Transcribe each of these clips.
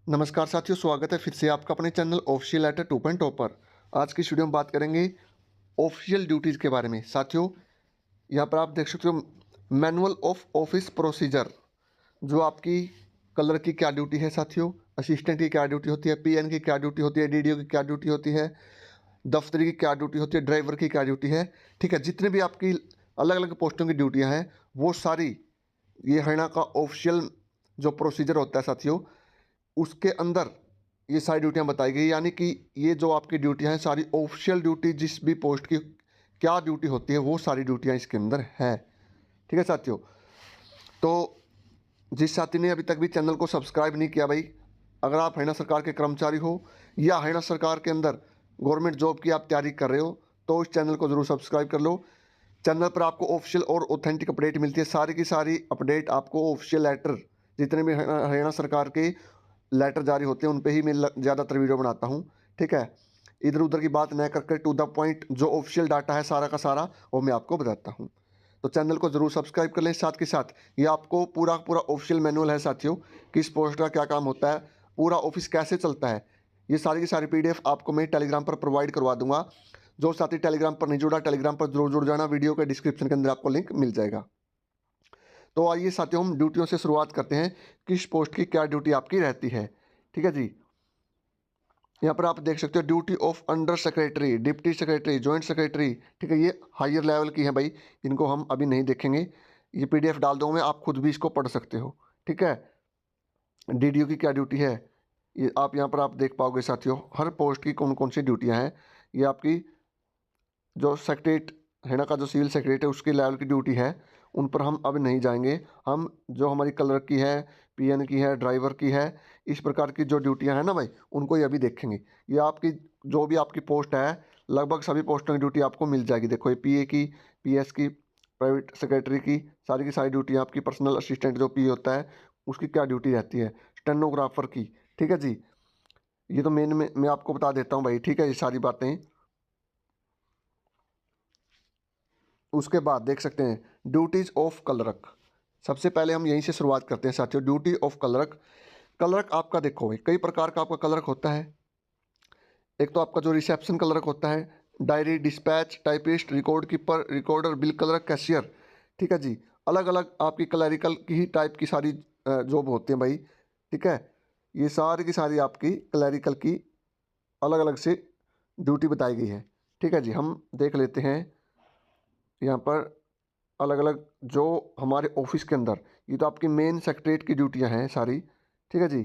नमस्कार साथियों, स्वागत है फिर से आपका अपने चैनल ऑफिशियल लेटर 2.0 पर। आज की इस वीडियो में बात करेंगे ऑफिशियल ड्यूटीज़ के बारे में। साथियों, यहाँ पर आप देख सकते हो मैनुअल ऑफ ऑफिस प्रोसीजर, जो आपकी क्लर्क की क्या ड्यूटी है साथियों, असिस्टेंट की क्या ड्यूटी होती है, पीएन की क्या ड्यूटी होती है, डीडीओ की क्या ड्यूटी होती है, दफ्तरी की क्या ड्यूटी होती है, ड्राइवर की क्या ड्यूटी है। ठीक है, जितने भी आपकी अलग अलग पोस्टों की ड्यूटियाँ हैं वो सारी ये हरियाणा का ऑफिशियल जो प्रोसीजर होता है साथियों, उसके अंदर ये सारी ड्यूटियां बताई गई। यानी कि ये जो आपकी ड्यूटियां हैं सारी ऑफिशियल ड्यूटी, जिस भी पोस्ट की क्या ड्यूटी होती है वो सारी ड्यूटियां इसके अंदर हैं। ठीक है साथियों, तो जिस साथी ने अभी तक भी चैनल को सब्सक्राइब नहीं किया भाई, अगर आप हरियाणा सरकार के कर्मचारी हो या हरियाणा सरकार के अंदर गवर्नमेंट जॉब की आप तैयारी कर रहे हो तो इस चैनल को ज़रूर सब्सक्राइब कर लो। चैनल पर आपको ऑफिशियल और ऑथेंटिक अपडेट मिलती है, सारी की सारी अपडेट आपको ऑफिशियल लेटर, जितने भी हरियाणा सरकार के लेटर जारी होते हैं उन पे ही मैं ज़्यादातर वीडियो बनाता हूँ। ठीक है, इधर उधर की बात न करके टू द पॉइंट जो ऑफिशियल डाटा है सारा का सारा वो मैं आपको बताता हूँ। तो चैनल को ज़रूर सब्सक्राइब कर लें। साथ के साथ ये आपको पूरा पूरा ऑफिशियल मैनुअल है साथियों, किस पोस्ट का क्या काम होता है, पूरा ऑफिस कैसे चलता है, ये सारी की सारी पीडीएफ आपको मैं टेलीग्राम पर प्रोवाइड करवा दूंगा। जो साथी टेलीग्राम पर नहीं जुड़ा, टेलीग्राम पर जरूर जुड़ जाना, वीडियो के डिस्क्रिप्शन के अंदर आपको लिंक मिल जाएगा। तो आइए साथियों, हम ड्यूटियों से शुरुआत करते हैं, किस पोस्ट की क्या ड्यूटी आपकी रहती है। ठीक है जी, यहाँ पर आप देख सकते हो duty of under secretary, deputy secretary, joint secretary. ठीक है, ये हायर लेवल की है भाई, इनको हम अभी नहीं देखेंगे, ये पीडीएफ डाल दूंगा मैं, आप खुद भी इसको पढ़ सकते हो। ठीक है, डीडीओ की क्या ड्यूटी है ये आप यहाँ पर आप देख पाओगे साथियों, हर पोस्ट की कौन कौन सी ड्यूटियाँ हैं। ये आपकी जो सेक्रेटरीट हरियाणा का जो सिविल सेक्रेटरी है उसके लेवल की ड्यूटी है, उन पर हम अब नहीं जाएंगे। हम जो हमारी क्लर्क की है, पीएन की है, ड्राइवर की है, इस प्रकार की जो ड्यूटियां हैं ना भाई, उनको ही अभी देखेंगे। ये आपकी जो भी आपकी पोस्ट है, लगभग सभी पोस्टों की ड्यूटी आपको मिल जाएगी। देखो ये पीए की, पीएस की, प्राइवेट सेक्रेटरी की सारी ड्यूटी आपकी, पर्सनल असिस्टेंट जो पी होता है उसकी क्या ड्यूटी रहती है, स्टेनोग्राफर की। ठीक है जी, ये तो मेन में मैं आपको बता देता हूँ भाई। ठीक है, ये सारी बातें। उसके बाद देख सकते हैं ड्यूटीज ऑफ क्लर्क। सबसे पहले हम यहीं से शुरुआत करते हैं साथियों, ड्यूटी ऑफ क्लर्क। क्लर्क आपका देखो भाई, कई प्रकार का आपका क्लर्क होता है। एक तो आपका जो रिसेप्शन क्लर्क होता है, diary, dispatch, typist, record keeper, recorder, bill clerk, cashier. ठीक है जी, अलग अलग आपकी क्लरिकल की ही टाइप की सारी जॉब होती हैं भाई। ठीक है, ये सारी की सारी आपकी क्लरिकल की अलग अलग से ड्यूटी बताई गई है। ठीक है जी, हम देख लेते हैं यहाँ पर अलग अलग जो हमारे ऑफिस के अंदर, ये तो आपकी मेन सेक्रेटरीट की ड्यूटियां हैं सारी। ठीक है जी,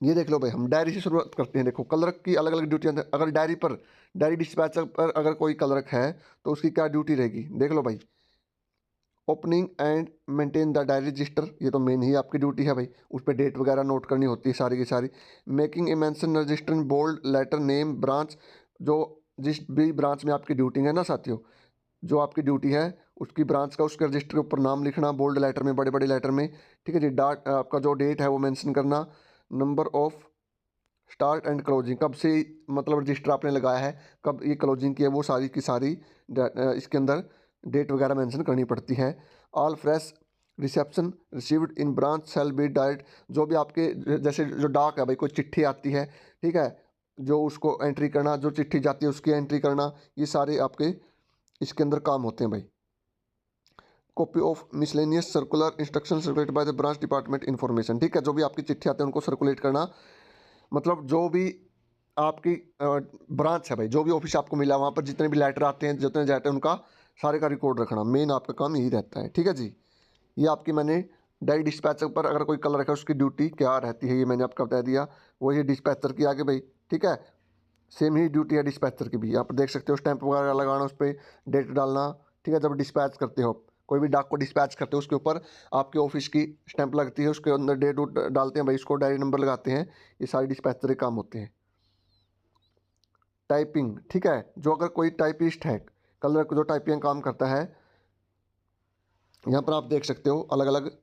ये देख लो भाई, हम डायरी से शुरुआत करते हैं। देखो क्लर्क की अलग अलग ड्यूटियां, अगर डायरी पर, डायरी डिस्पैचर पर अगर कोई क्लर्क है तो उसकी क्या ड्यूटी रहेगी, देख लो भाई। Opening and maintain the diary register, ये तो मेन ही आपकी ड्यूटी है भाई, उस पर डेट वगैरह नोट करनी होती है सारी की सारी। Making a mention register in bold letter name branch, जो जिस भी ब्रांच में आपकी ड्यूटी है ना साथियों, जो आपकी ड्यूटी है उसकी ब्रांच का, उसके रजिस्टर के ऊपर नाम लिखना बोल्ड लेटर में, बड़े बड़े लेटर में। ठीक है जी, डाट आपका जो डेट है वो मेंशन करना, number of start and closing, कब से मतलब रजिस्टर आपने लगाया है, कब ये क्लोजिंग की है, वो सारी की सारी इसके अंदर डेट वगैरह मेंशन करनी पड़ती है। All fresh reception received in branch shall be direct, जो भी आपके जैसे जो डाक है भाई, कोई चिट्ठी आती है, ठीक है, जो उसको एंट्री करना, जो चिट्ठी जाती है उसकी एंट्री करना, ये सारे आपके इसके अंदर काम होते हैं भाई। Copy of miscellaneous circular instruction circulate by the branch department information. ठीक है, जो भी आपकी चिट्ठी आती है उनको सर्कुलेट करना, मतलब जो भी आपकी ब्रांच है भाई, जो भी ऑफिस आपको मिला वहाँ पर जितने भी लेटर आते हैं, जितने जाते हैं, उनका सारे का रिकॉर्ड रखना, मेन आपका काम यही रहता है। ठीक है जी, ये आपकी मैंने डायरी डिस्पैचर पर अगर कोई कलर रखा है उसकी ड्यूटी क्या रहती है ये मैंने आपको बता दिया। वही डिस्पैचर की आगे भाई। ठीक है, सेम ही ड्यूटी है डिस्पैचर की भी, आप देख सकते हो स्टैंप वगैरह लगाना, उस पर डेट डालना। ठीक है, जब डिस्पैच करते हो आप, कोई भी डाक को डिस्पैच करते हो उसके ऊपर आपके ऑफिस की स्टैंप लगती है, उसके अंदर डेट डालते हैं भाई, उसको डायरी नंबर लगाते हैं, ये सारे डिस्पैचर के काम होते हैं। टाइपिंग, ठीक है, जो अगर कोई टाइपिस्ट है, कलर जो टाइपिंग काम करता है, यहाँ पर आप देख सकते हो अलग अलग,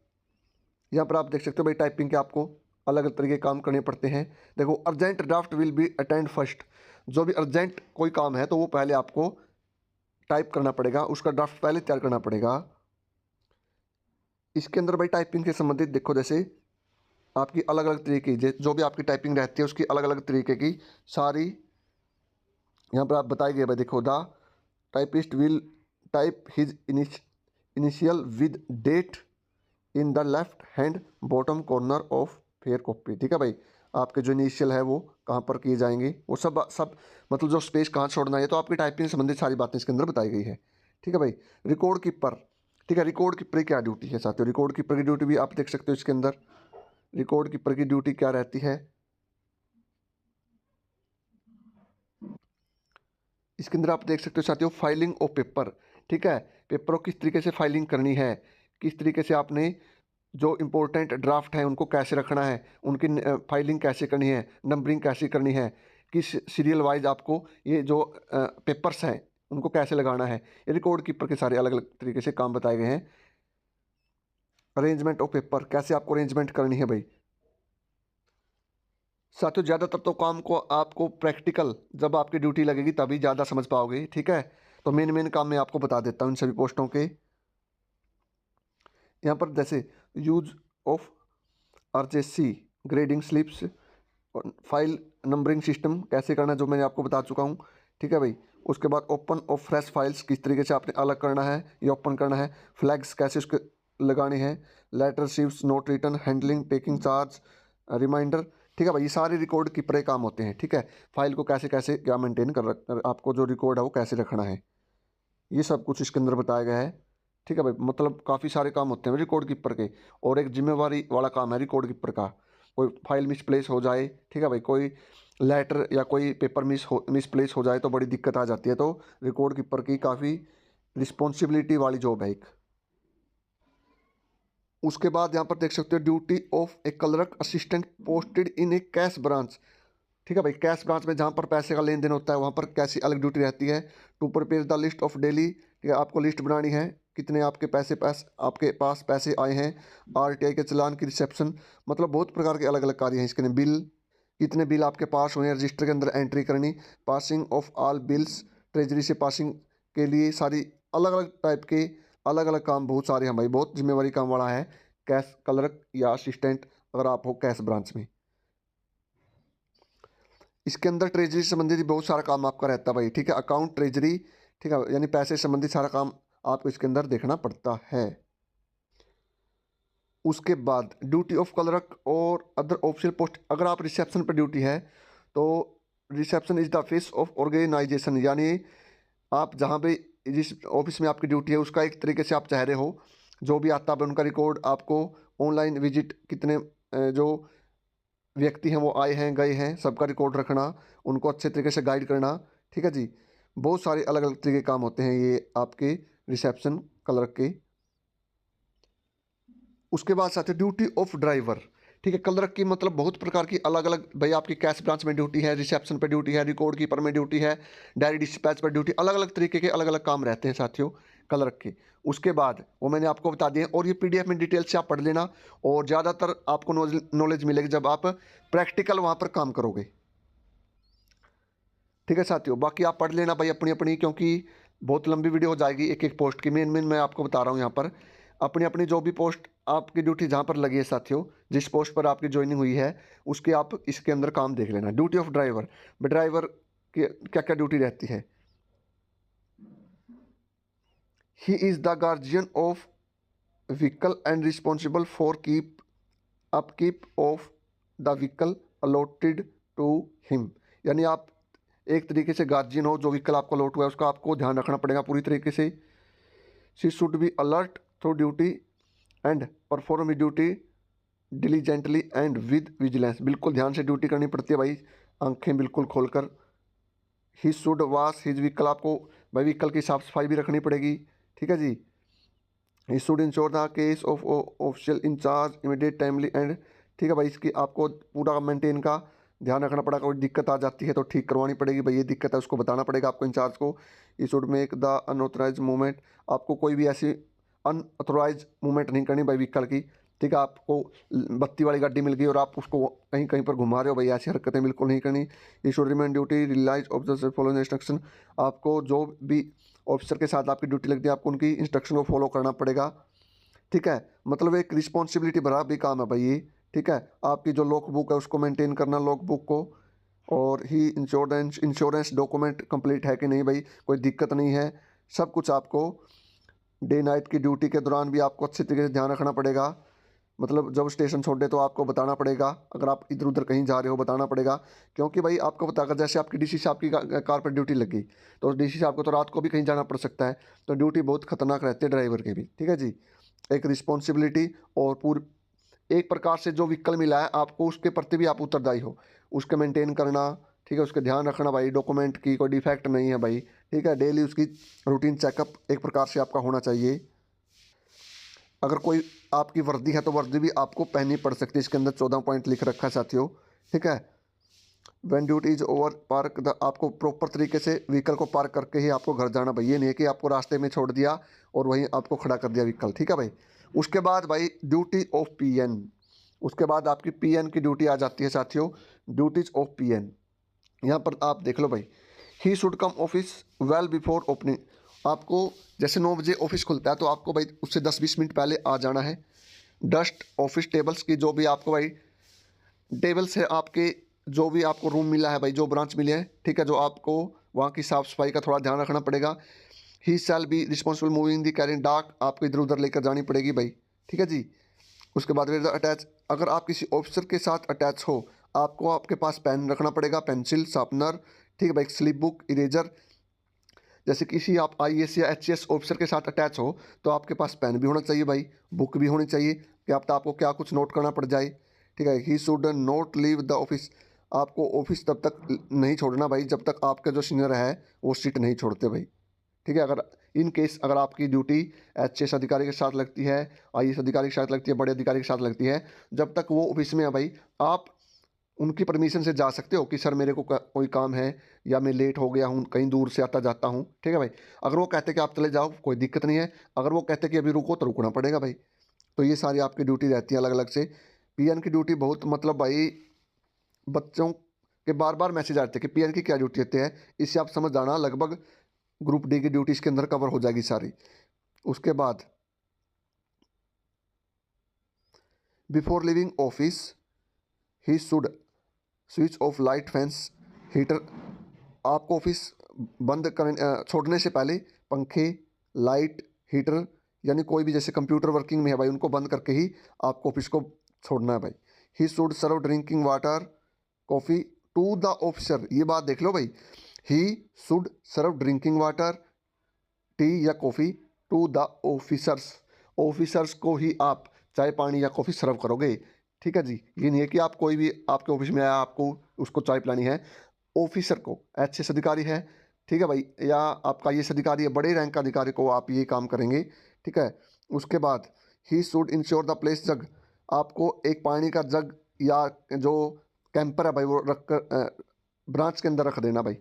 यहाँ पर आप देख सकते हो भाई टाइपिंग के आपको अलग अलग तरीके के काम करने पड़ते हैं। देखो urgent draft will be attend first, जो भी अर्जेंट कोई काम है तो वो पहले आपको टाइप करना पड़ेगा, उसका ड्राफ्ट पहले तैयार करना पड़ेगा। इसके अंदर भाई टाइपिंग से संबंधित देखो, जैसे आपकी अलग अलग तरीके जो भी आपकी टाइपिंग रहती है उसकी अलग अलग तरीके की सारी यहाँ पर आप बताई गई भाई। देखो, the typist will type his initial with date in the left hand bottom corner of fair copy. ठीक है भाई, आपके जो इनिशियल है वो कहाँ पर किए जाएंगे, वो सब सब मतलब जो स्पेस कहाँ छोड़ना है, तो आपकी टाइपिंग से संबंधित सारी बातें इसके अंदर बताई गई है। ठीक है भाई, रिकॉर्ड कीपर। ठीक है, रिकॉर्ड कीपर की क्या ड्यूटी है साथियों, रिकॉर्ड कीपर की ड्यूटी भी आप देख सकते हो इसके अंदर। रिकॉर्ड कीपर की ड्यूटी क्या रहती है इसके अंदर, आप देख सकते हो साथियों, फाइलिंग ऑफ पेपर। ठीक है, पेपरों किस तरीके से फाइलिंग करनी है, किस तरीके से आपने जो इम्पोर्टेंट ड्राफ्ट हैं उनको कैसे रखना है, उनकी फाइलिंग कैसे करनी है, नंबरिंग कैसे करनी है, किस सीरियल वाइज आपको ये जो पेपर्स हैं उनको कैसे लगाना है, ये रिकॉर्ड कीपर के सारे अलग अलग तरीके से काम बताए गए हैं। अरेंजमेंट ऑफ पेपर, कैसे आपको अरेंजमेंट करनी है भाई। साथियों, ज़्यादातर तो काम को आपको प्रैक्टिकल जब आपकी ड्यूटी लगेगी तभी ज़्यादा समझ पाओगे। ठीक है, तो मेन मेन काम मैं आपको बता देता हूँ इन सभी पोस्टों के। यहाँ पर जैसे use of RJC grading slips, file numbering system कैसे करना है जो मैंने आपको बता चुका हूँ। ठीक है भाई, उसके बाद ओपन ऑफ फ्रेश फाइल्स किस तरीके से आपने अलग करना है या ओपन करना है, फ्लैग्स कैसे उसके लगाने हैं, letter shift note return handling taking charge reminder. ठीक है भाई, ये सारे रिकॉर्ड कीपर के काम होते हैं। ठीक है, फाइल को कैसे कैसे क्या मेंटेन आपको जो रिकॉर्ड है वो कैसे रखना है, ये सब कुछ इसके अंदर बताया गया है। ठीक है भाई, मतलब काफ़ी सारे काम होते हैं रिकॉर्ड कीपर के, और एक जिम्मेवारी वाला काम है रिकॉर्ड कीपर का। कोई फाइल मिसप्लेस हो जाए, ठीक है भाई, कोई लेटर या कोई पेपर मिसप्लेस हो जाए तो बड़ी दिक्कत आ जाती है, तो रिकॉर्ड कीपर की काफ़ी रिस्पॉन्सिबिलिटी वाली जॉब है एक। उसके बाद यहाँ पर देख सकते हो duty of A clerk assistant posted in A cash branch. ठीक है भाई, कैश ब्रांच में जहाँ पर पैसे का लेन देन होता है वहाँ पर कैसी अलग ड्यूटी रहती है। To prepare the list of daily, ठीक है, आपको लिस्ट बनानी है कितने आपके पास पैसे आए हैं। आरटीआई के चालान की रिसेप्शन, मतलब बहुत प्रकार के अलग अलग कार्य हैं इसके। बिल, कितने बिल आपके पास हुए हैं रजिस्टर के अंदर एंट्री करनी। Passing of all bills, treasury से पासिंग के लिए सारी अलग अलग टाइप के अलग अलग काम बहुत सारे हैं भाई, बहुत जिम्मेवारी काम वाला है कैश क्लर्क या असिस्टेंट अगर आप हो कैश ब्रांच में। इसके अंदर ट्रेजरी से संबंधित भी बहुत सारा काम आपका रहता है भाई। ठीक है, अकाउंट ट्रेजरी, ठीक है, यानी पैसे से संबंधित सारा काम आपको इसके अंदर देखना पड़ता है। उसके बाद ड्यूटी ऑफ क्लर्क और अदर ऑफिशियल पोस्ट, अगर आप रिसेप्शन पर ड्यूटी है तो reception is the face of organisation, यानी आप जहाँ पे जिस ऑफिस में आपकी ड्यूटी है उसका एक तरीके से आप चेहरे हो। जो भी आता है उनका रिकॉर्ड आपको ऑनलाइन विजिट कितने जो व्यक्ति हैं वो आए हैं गए हैं सबका रिकॉर्ड रखना, उनको अच्छे तरीके से गाइड करना। ठीक है जी, बहुत सारे अलग अलग तरीके के काम होते हैं ये आपके रिसेप्शन क्लर्क के। उसके बाद साथ है ड्यूटी ऑफ ड्राइवर। ठीक है, क्लर्क की मतलब बहुत प्रकार की अलग अलग भाई, आपकी कैश ब्रांच में ड्यूटी है, रिसेप्शन पर ड्यूटी है, रिकॉर्ड कीपर में ड्यूटी है, डायरी डिस्पैच पर ड्यूटी, अलग अलग तरीके के अलग अलग काम रहते हैं साथियों क्लर्क के। उसके बाद वो मैंने आपको बता दिए, और ये पीडीएफ में डिटेल से आप पढ़ लेना, और ज़्यादातर आपको नॉलेज मिलेगी जब आप प्रैक्टिकल वहाँ पर काम करोगे। ठीक है साथियों, बाकी आप पढ़ लेना भाई अपनी अपनी, क्योंकि बहुत लंबी वीडियो हो जाएगी एक एक पोस्ट की। मेन मेन मैं आपको बता रहा हूँ यहाँ पर अपनी अपनी जो भी पोस्ट आपकी ड्यूटी जहाँ पर लगी है साथियों, जिस पोस्ट पर आपकी ज्वाइनिंग हुई है उसके आप इसके अंदर काम देख लेना। ड्यूटी ऑफ ड्राइवर, ड्राइवर की क्या क्या ड्यूटी रहती है। He is the guardian of vehicle and responsible for keep upkeep of the vehicle allotted to him, यानी आप एक तरीके से गार्जियन हो, जो व्हीकल आपको अलॉट हुआ है उसका आपको ध्यान रखना पड़ेगा पूरी तरीके से। She should be alert through duty and perform duty diligently and with vigilance, बिल्कुल ध्यान से ड्यूटी करनी पड़ती है भाई, आंखें बिल्कुल खोलकर। He should wash his vehicle, आपको भाई व्हीकल की साफ सफाई भी रखनी पड़ेगी। ठीक है जी, he should ensure the case of official incharge immediate timely and, ठीक है भाई, इसकी आपको पूरा मेंटेन का ध्यान रखना पड़ेगा। कोई दिक्कत आ जाती है तो ठीक करवानी पड़ेगी भाई, ये दिक्कत है उसको बताना पड़ेगा आपको इंचार्ज को। He should make the unauthorise movement, आपको कोई भी ऐसी अनऑथराइज मूवमेंट नहीं करनी भाई व्हीकल की। ठीक है, आपको बत्ती वाली गाड़ी मिल गई और आप उसको कहीं कहीं पर घुमा रहे हो भाई, ऐसी हरकतें बिल्कुल नहीं करनी। He should remain duty realise observe following instruction, आपको जो भी ऑफिसर के साथ आपकी ड्यूटी लगती है आपको उनकी इंस्ट्रक्शन को फॉलो करना पड़ेगा। ठीक है, मतलब एक रिस्पॉन्सिबिलिटी भरा भी काम है भाई ये। ठीक है। आपकी जो लॉग बुक है उसको मेंटेन करना, लॉग बुक को, और ही इंश्योरेंस डॉक्यूमेंट कंप्लीट है कि नहीं भाई, कोई दिक्कत नहीं है, सब कुछ आपको डे नाइट की ड्यूटी के दौरान भी आपको अच्छे तरीके से ध्यान रखना पड़ेगा। मतलब जब स्टेशन छोड़ दे तो आपको बताना पड़ेगा, अगर आप इधर उधर कहीं जा रहे हो बताना पड़ेगा, क्योंकि भाई आपको पता, अगर जैसे आपकी डीसी साहब की कार पर ड्यूटी लगी तो डीसी साहब को तो रात को भी कहीं जाना पड़ सकता है, तो ड्यूटी बहुत खतरनाक रहती है ड्राइवर की भी, ठीक है जी। एक रिस्पॉन्सिबिलिटी, और पूरी एक प्रकार से जो व्हीकल मिला है आपको उसके प्रति भी आप उत्तरदायी हो, उसके मेंटेन करना, ठीक है, उसके ध्यान रखना भाई, डॉक्यूमेंट की कोई डिफेक्ट नहीं है भाई, ठीक है, डेली उसकी रूटीन चेकअप एक प्रकार से आपका होना चाहिए। अगर कोई आपकी वर्दी है तो वर्दी भी आपको पहननी पड़ सकती है, इसके अंदर 14 पॉइंट लिख रखा है साथियों, ठीक है। When duty is over park the, आपको प्रॉपर तरीके से व्हीकल को पार्क करके ही आपको घर जाना भाई, ये नहीं है कि आपको रास्ते में छोड़ दिया और वहीं आपको खड़ा कर दिया व्हीकल, ठीक है भाई। उसके बाद भाई ड्यूटी ऑफ पीएन, उसके बाद आपकी पीएन की ड्यूटी आ जाती है साथियों, ड्यूटीज ऑफ पीएन। यहाँ पर आप देख लो भाई, he should come office well before opening, आपको जैसे 9 बजे ऑफिस खुलता है तो आपको भाई उससे 10-20 मिनट पहले आ जाना है। डस्ट ऑफिस टेबल्स की, जो भी आपको भाई टेबल्स है आपके, जो भी आपको रूम मिला है भाई, जो ब्रांच मिले हैं, ठीक है, जो आपको वहाँ की साफ़ सफाई का थोड़ा ध्यान रखना पड़ेगा। He shall be responsible moving the carrying dak, आपको इधर उधर लेकर जानी पड़ेगी भाई, ठीक है जी। उसके बाद विद अटैच, अगर आप किसी ऑफिसर के साथ अटैच हो, आपको आपके पास पेन रखना पड़ेगा, पेंसिल, शार्पनर, ठीक है भाई, स्लिप बुक, इरेजर। जैसे किसी आप आईएएस या एचएएस ऑफिसर के साथ अटैच हो तो आपके पास पेन भी होना चाहिए भाई, बुक भी होनी चाहिए, कि आप आपको क्या कुछ नोट करना पड़ जाए, ठीक है। He should not leave the office, आपको ऑफिस तब तक नहीं छोड़ना भाई जब तक आपका जो सीनियर है वो सीट नहीं छोड़ते भाई, ठीक है। अगर इन केस अगर आपकी ड्यूटी एचएएस अधिकारी के साथ लगती है, आईएएस अधिकारी के साथ लगती है, बड़े अधिकारी के साथ लगती है, जब तक वो ऑफिस में है भाई, आप उनकी परमिशन से जा सकते हो कि सर मेरे को कोई काम है, या मैं लेट हो गया हूँ, कहीं दूर से आता जाता हूँ, ठीक है भाई। अगर वो कहते कि आप चले जाओ कोई दिक्कत नहीं है, अगर वो कहते कि अभी रुको तो रुकना पड़ेगा भाई। तो ये सारी आपकी ड्यूटी रहती है अलग अलग से। पीएन की ड्यूटी बहुत, मतलब भाई बच्चों के बार बार मैसेज आते हैं कि पीएन की क्या ड्यूटी होती है, इससे आप समझ जाना लगभग ग्रुप डी की ड्यूटी इसके अंदर कवर हो जाएगी सारी। उसके बाद before living office he should switch off light, fans, heater, आपको ऑफिस बंद कर छोड़ने से पहले पंखे, लाइट, हीटर, यानी कोई भी जैसे कंप्यूटर वर्किंग में है भाई उनको बंद करके ही आपको ऑफिस को छोड़ना है भाई। He should serve drinking water, coffee to the officer, ये बात देख लो भाई, he should serve drinking water, tea या coffee to the officers, officers को ही आप चाय पानी या कॉफ़ी सर्व करोगे, ठीक है जी। ये नहीं है कि आप कोई भी आपके ऑफिस में आया आपको उसको चाय पिलानी है, ऑफिसर को, एचएएस अधिकारी है, ठीक है भाई, या आपका ये अधिकारी है, बड़े रैंक का अधिकारी को आप ये काम करेंगे, ठीक है। उसके बाद he should ensure the place jug, आपको एक पानी का जग या जो कैंपर है भाई वो रख कर ब्रांच के अंदर रख देना भाई,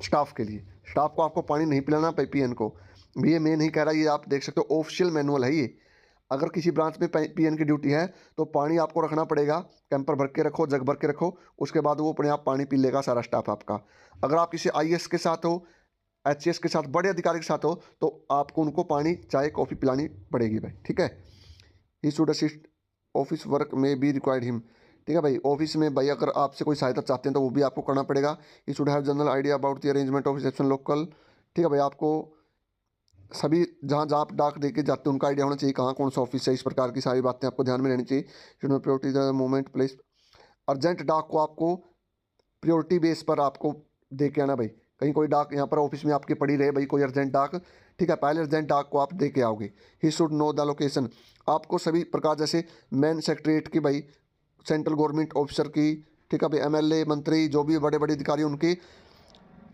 स्टाफ के लिए, स्टाफ को आपको पानी नहीं पिलाना भाई, पीएन को। ये मैं नहीं कह रहा, ये आप देख सकते हो ऑफिशियल मैनुअल है ये। अगर किसी ब्रांच में पीएन की ड्यूटी है तो पानी आपको रखना पड़ेगा, कैंपर भर के रखो, जग भर के रखो, उसके बाद वो अपने आप पानी पी लेगा सारा स्टाफ आपका। अगर आप किसी आईएएस के साथ हो, एचएएस के साथ, बड़े अधिकारी के साथ हो, तो आपको उनको पानी चाय कॉफ़ी पिलानी पड़ेगी भाई, ठीक है। He should assist office work में बी रिक्वायर्ड हिम, ठीक है भाई, ऑफिस में भाई अगर आपसे कोई सहायता चाहते हैं तो वो भी आपको करना पड़ेगा। He should have general idea about the arrangement of reception local, ठीक है भाई, आपको सभी जहाँ जहाँ आप डाक दे के जाते हैं उनका आइडिया होना चाहिए, कहाँ कौन सा ऑफिस है, इस प्रकार की सारी बातें आपको ध्यान में रहनी चाहिए। Should not priority the moment place, urgent डाक को आपको प्रियोरिटी बेस पर आपको दे के आना भाई, कहीं कोई डाक यहाँ पर ऑफिस में आपकी पड़ी रहे भाई, कोई अर्जेंट डाक, ठीक है, पहले अर्जेंट डाक को आप दे के आओगे। He should know the location, आपको सभी प्रकार जैसे मेन सेक्रेटरीट की भाई, सेंट्रल गवर्नमेंट ऑफिसर की, ठीक है भाई, एमएलए मंत्री जो भी बड़े बड़े अधिकारी उनके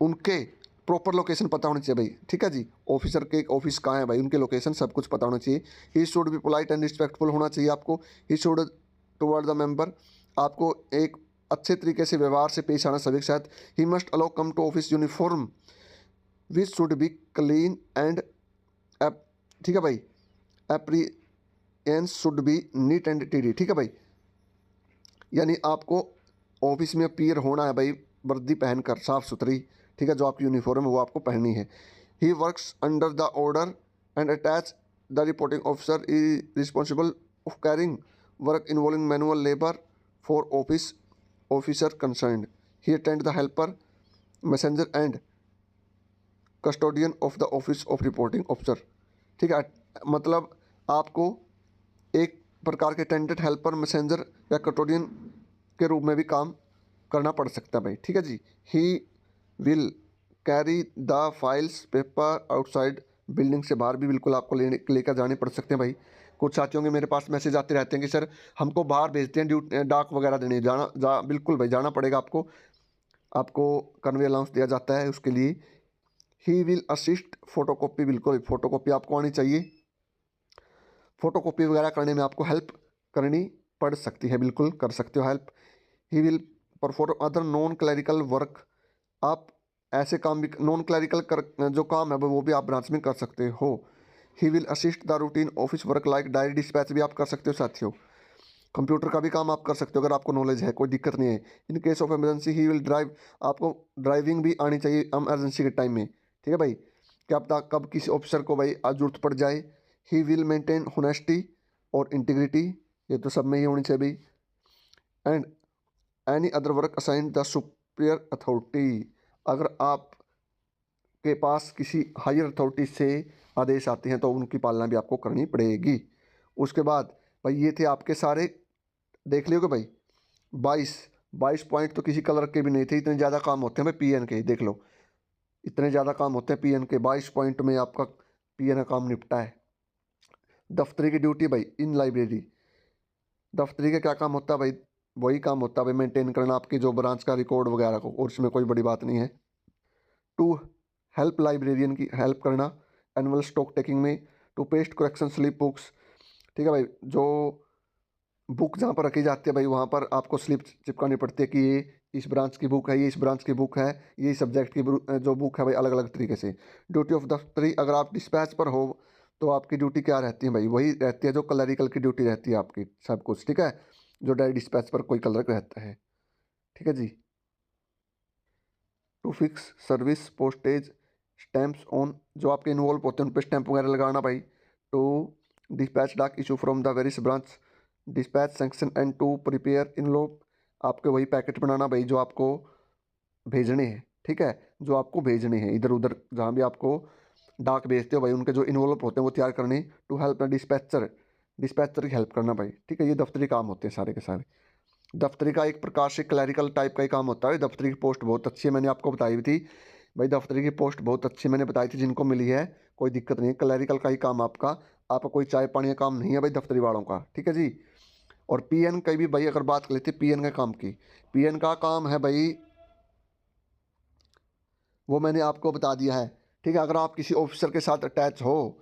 उनके प्रॉपर लोकेशन पता होनी चाहिए भाई, ठीक है जी। ऑफिसर के ऑफिस कहाँ है भाई, उनके लोकेशन सब कुछ पता होना चाहिए। He should be polite and respectful होना चाहिए आपको। He should toward the member, आपको एक अच्छे तरीके से व्यवहार से पेश आना सभी के साथ। He must allow come to office uniform which should be clean and, ठीक है भाई, appearance should be neat and tidy, ठीक है भाई, यानी आपको ऑफिस में अपीयर होना है भाई वर्दी पहनकर साफ सुथरी, ठीक है, जो आपकी यूनिफॉर्म है वो आपको पहननी है। He works under the order and attach the reporting officer is responsible of carrying work involving manual labour for office officer concerned, he attend the helper messenger and custodian of the office of reporting officer. ठीक है, मतलब आपको एक प्रकार के attendant, helper, messenger या custodian के रूप में भी काम करना पड़ सकता है भाई। ठीक है जी। He will carry the files paper outside, building से बाहर भी बिल्कुल आपको लेकर जाने पड़ सकते हैं भाई। कुछ साथियों के मेरे पास मैसेज आते रहते हैं कि सर हमको बाहर भेजते हैं डाक वगैरह देने, बिल्कुल भाई जाना पड़ेगा आपको, आपको कन्वे अलाउंस दिया जाता है उसके लिए। ही विल असिस्ट फोटोकॉपी, बिल्कुल फोटोकॉपी आपको आनी चाहिए, फोटोकॉपी वगैरह करने में आपको हेल्प करनी पड़ सकती है, बिल्कुल कर सकते हो help. He will perform other non clerical work, आप ऐसे काम भी नॉन क्लरिकल कर जो काम है वो भी आप ब्रांच में कर सकते हो। He will assist the routine office work like diary dispatch भी आप कर सकते हो साथियों। कंप्यूटर का भी काम आप कर सकते हो अगर आपको नॉलेज है, कोई दिक्कत नहीं है। In case of emergency he will drive, आपको ड्राइविंग भी आनी चाहिए इमरजेंसी के टाइम में। ठीक है भाई, क्या पता कब किसी ऑफिसर को भाई आज जरूरत पड़ जाए। ही विल मेंटेन होनेस्टी और इंटीग्रिटी, ये तो सब में ही होनी चाहिए भाई। And any other work assign the superior authority, अगर आप के पास किसी हायर अथॉरिटी से आदेश आते हैं तो उनकी पालना भी आपको करनी पड़ेगी। उसके बाद भाई ये थे आपके सारे, देख लियोगे भाई 22 पॉइंट तो किसी कलर के भी नहीं थे, इतने ज़्यादा काम होते हैं भाई पीएन के, देख लो इतने ज़्यादा काम होते हैं पीएन के। 22 पॉइंट में आपका पीएन का काम निपटा है। दफ्तरी की ड्यूटी भाई इन लाइब्रेरी, दफ्तरी का क्या काम होता है भाई, वही काम होता है भाई मेंटेन करना आपकी जो ब्रांच का रिकॉर्ड वगैरह को, और इसमें कोई बड़ी बात नहीं है। टू हेल्प लाइब्रेरियन की हेल्प करना एनुअल स्टॉक टेकिंग में। To paste correction slip books, ठीक है भाई, जो बुक जहाँ पर रखी जाती है भाई वहाँ पर आपको स्लिप चिपकानी पड़ती है कि ये इस ब्रांच की बुक है, ये इस ब्रांच की बुक है, ये सब्जेक्ट की जो बुक है भाई, अलग अलग तरीके से। ड्यूटी ऑफ दफ्तरी, अगर आप डिस्पैच पर हो तो आपकी ड्यूटी क्या रहती है भाई, वही रहती है जो क्लरिकल की ड्यूटी रहती है आपकी, सब कुछ ठीक है, जो डायरी डिस्पैच पर कोई क्लर्क रहता है। ठीक है जी। To fix service postage stamps on, जो आपके इन्वॉल्व होते हैं उन पर स्टैंप वगैरह लगाना भाई। To dispatch dak issue from the various branch dispatch sanction and to prepare envelope, आपके वही पैकेट बनाना भाई जो आपको भेजने हैं। ठीक है, जो आपको भेजने हैं इधर उधर जहाँ भी आपको डाक भेजते हो भाई, उनके जो इन्वॉल्व होते हैं वो तैयार करने। To help the dispatcher, dispatcher की हेल्प करना भाई। ठीक है, ये दफ्तरी काम होते हैं सारे के सारे। दफ्तरी का एक प्रकार से क्लैरिकल टाइप का ही काम होता है। दफ्तरी की पोस्ट बहुत अच्छी है, मैंने आपको बताई भी थी भाई, दफ्तरी की पोस्ट बहुत अच्छी मैंने बताई थी, जिनको मिली है कोई दिक्कत नहीं है। क्लैरिकल का ही काम आपका कोई चाय पानी का काम नहीं है भाई दफ्तरी वालों का। ठीक है जी। और पीएन का भी भाई अगर बात कर लेते हैं पीएन का काम की, पीएन का काम है भाई वो मैंने आपको बता दिया है। ठीक है, अगर आप किसी ऑफिसर के साथ अटैच हो,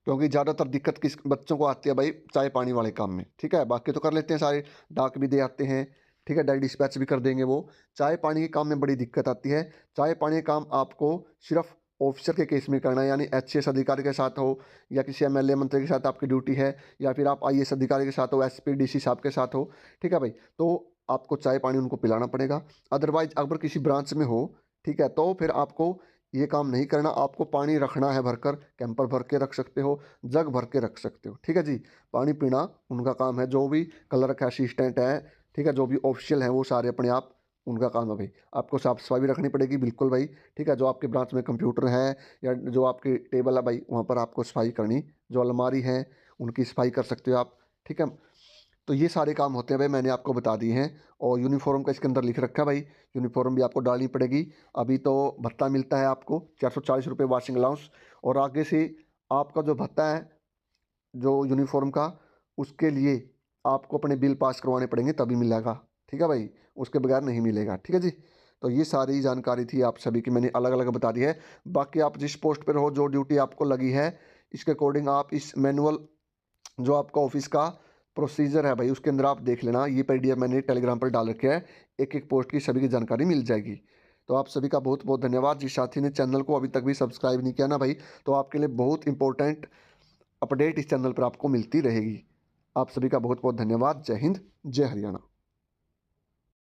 क्योंकि ज़्यादातर दिक्कत किस बच्चों को आती है भाई चाय पानी वाले काम में। ठीक है, बाकी तो कर लेते हैं सारे, डाक भी दे आते हैं, ठीक है, डायरी डिस्पैच भी कर देंगे वो। चाय पानी के काम में बड़ी दिक्कत आती है। चाय पानी का काम आपको सिर्फ ऑफिसर के केस में करना है, यानी एचसीएस अधिकारी के साथ हो या किसी एमएलए मंत्री के साथ आपकी ड्यूटी है, या फिर आप आईएएस अधिकारी के साथ हो, एसपी डीसी साहब के साथ हो। ठीक है भाई, तो आपको चाय पानी उनको पिलाना पड़ेगा। अदरवाइज अगर किसी ब्रांच में हो, ठीक है, तो फिर आपको ये काम नहीं करना, आपको पानी रखना है भरकर, कैंपर भर के रख सकते हो, जग भर के रख सकते हो। ठीक है जी, पानी पीना उनका काम है, जो भी क्लर्क है, असिस्टेंट है, ठीक है, जो भी ऑफिशियल हैं वो सारे अपने आप उनका काम है भाई। आपको साफ सफाई भी रखनी पड़ेगी बिल्कुल भाई। ठीक है, जो आपके ब्रांच में कंप्यूटर है या जो आपकी टेबल है भाई वहाँ पर आपको सफाई करनी, जो अलमारी है उनकी सफाई कर सकते हो आप। ठीक है, तो ये सारे काम होते हैं भाई, मैंने आपको बता दिए हैं। और यूनिफॉर्म का इसके अंदर लिख रखा है भाई, यूनिफॉर्म भी आपको डालनी पड़ेगी। अभी तो भत्ता मिलता है आपको 440 रुपये वाशिंग अलाउंस, और आगे से आपका जो भत्ता है जो यूनिफॉर्म का, उसके लिए आपको अपने बिल पास करवाने पड़ेंगे तभी मिलेगा। ठीक है भाई, उसके बगैर नहीं मिलेगा। ठीक है जी। तो ये सारी जानकारी थी आप सभी की, मैंने अलग अलग बता दी है। बाकी आप जिस पोस्ट पर हो, जो ड्यूटी आपको लगी है, इसके अकॉर्डिंग आप इस मैनुअल जो आपका ऑफिस का प्रोसीजर है भाई उसके अंदर आप देख लेना, ये पीडीएफ मैंने टेलीग्राम पर डाल रखे है, एक एक पोस्ट की सभी की जानकारी मिल जाएगी। तो आप सभी का बहुत बहुत धन्यवाद। जिस साथी ने चैनल को अभी तक भी सब्सक्राइब नहीं किया ना भाई, तो आपके लिए बहुत इंपॉर्टेंट अपडेट इस चैनल पर आपको मिलती रहेगी। आप सभी का बहुत बहुत धन्यवाद। जय हिंद, जय हरियाणा।